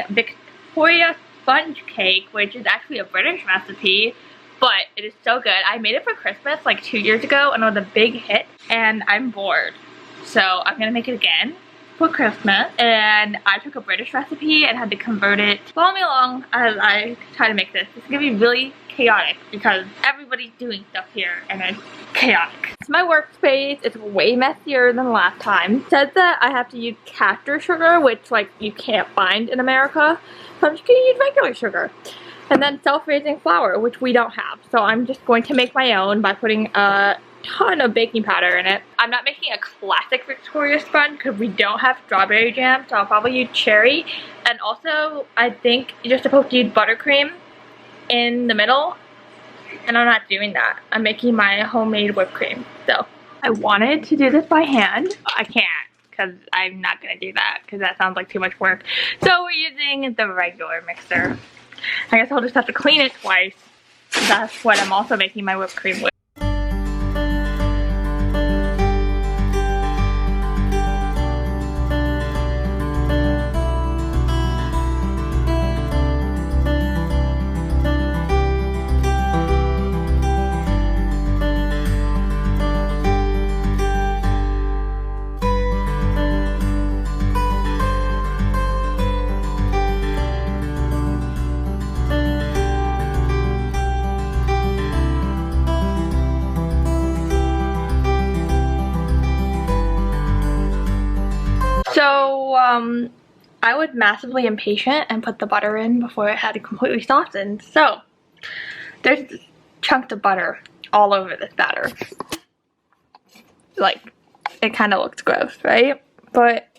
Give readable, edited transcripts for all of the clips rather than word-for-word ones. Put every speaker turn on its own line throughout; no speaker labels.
Victoria sponge cake, which is actually a British recipe, but it is so good. I made it for Christmas like 2 years ago and it was a big hit, and I'm bored. So I'm gonna make it again for Christmas, and I took a British recipe and had to convert it. Follow me along as I try to make this. It's gonna be really chaotic because everybody's doing stuff here and it's chaotic. It's my workspace. It's way messier than last time. It says that I have to use castor sugar, which like you can't find in America, so I'm just gonna use regular sugar. And then self-raising flour, which we don't have. So I'm just going to make my own by putting a ton of baking powder in it. I'm not making a classic Victoria sponge because we don't have strawberry jam, so I'll probably use cherry. And also, I think you're supposed to use buttercream in the middle, and I'm not doing that. I'm making my homemade whipped cream. So I wanted to do this by hand. I can't because I'm not going to do that because that sounds like too much work. So we're using the regular mixer. I guess I'll just have to clean it twice. That's what I'm also making my whipped cream with. So, I was massively impatient and put the butter in before it had completely softened. So, there's chunks of butter all over this batter. Like, it kind of looks gross, right? But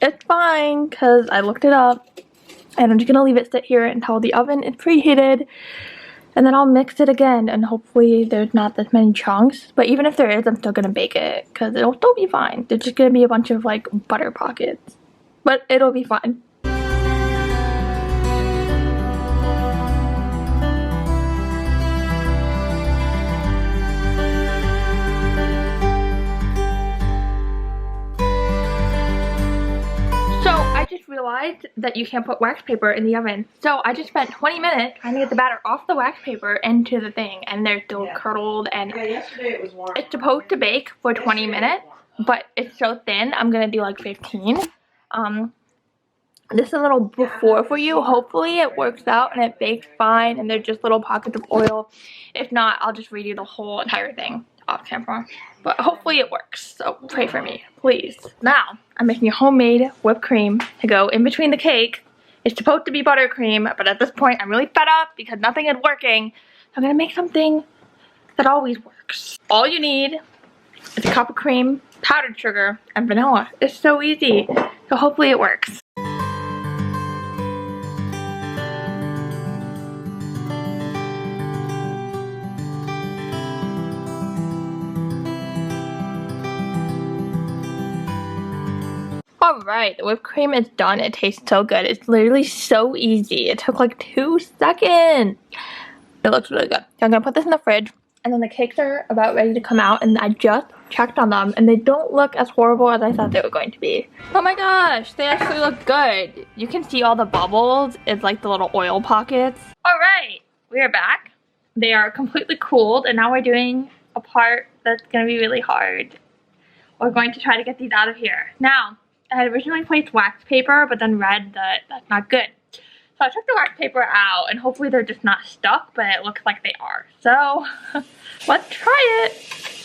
it's fine because I looked it up. And I'm just going to leave it sit here until the oven is preheated. And then I'll mix it again, and hopefully there's not this many chunks. But even if there is, I'm still going to bake it because it'll still be fine. There's just going to be a bunch of like butter pockets. But it'll be fine. Realized that you can't put wax paper in the oven, so I just spent 20 minutes trying to get the batter off the wax paper into the thing, and they're still curdled. And
yesterday it was warm.
It's supposed to bake for 20 minutes, but it's so thin. I'm gonna do like 15. This is a little before for you. Hopefully it works out and it bakes fine, and they're just little pockets of oil. If not, I'll just redo the whole entire thing off camera, but hopefully it works, so pray for me, please. Now I'm making a homemade whipped cream to go in between the cake. It's supposed to be buttercream, but at this point I'm really fed up because nothing is working, so I'm gonna make something that always works. All you need is a cup of cream, powdered sugar, and vanilla. It's so easy, so hopefully it works. Alright, the whipped cream is done. It tastes so good. It's literally so easy. It took like 2 seconds. It looks really good. So I'm going to put this in the fridge. And then the cakes are about ready to come out. And I just checked on them. And they don't look as horrible as I thought they were going to be. Oh my gosh, they actually look good. You can see all the bubbles. It's like the little oil pockets. Alright, we are back. They are completely cooled. And now we're doing a part that's going to be really hard. We're going to try to get these out of here. Now, I had originally placed wax paper, but then read that that's not good. So I took the wax paper out, and hopefully they're just not stuck, but it looks like they are. So, let's try it.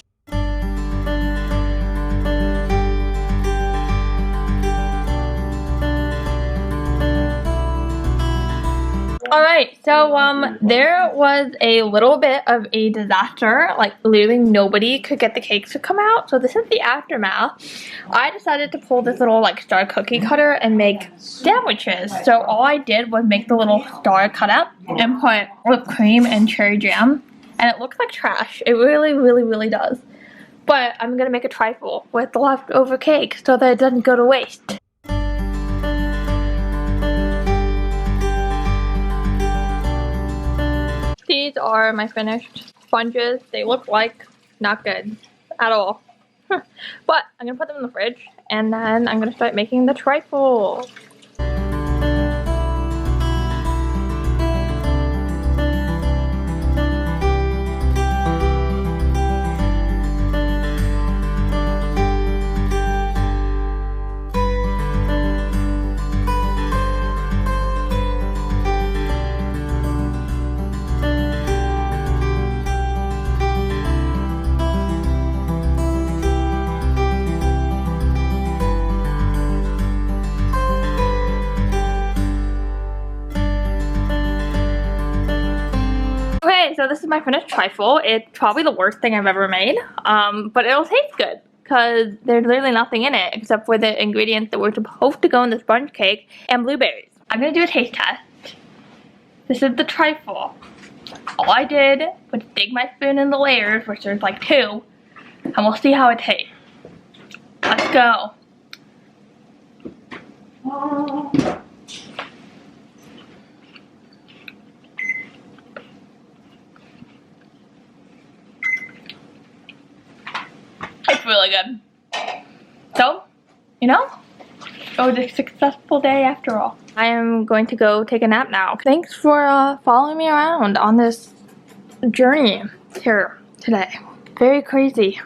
Alright, so there was a little bit of a disaster. Like, literally nobody could get the cakes to come out. So this is the aftermath. I decided to pull this little like star cookie cutter and make sandwiches. So all I did was make the little star cutout and put whipped cream and cherry jam. And it looks like trash. It really, really, really does. But I'm going to make a trifle with the leftover cake so that it doesn't go to waste. These are my finished sponges. They look like not good at all. But I'm going to put them in the fridge, and then I'm going to start making the trifle. Okay, so this is my finished trifle. It's probably the worst thing I've ever made, but it'll taste good because there's literally nothing in it except for the ingredients that were supposed to go in the sponge cake and blueberries. I'm gonna do a taste test. This is the trifle. All I did was dig my spoon in the layers, which there's like 2, and we'll see how it tastes. Let's go. It's really good. So, you know, it was a successful day after all. I am going to go take a nap now. Thanks for following me around on this journey here today. Very crazy.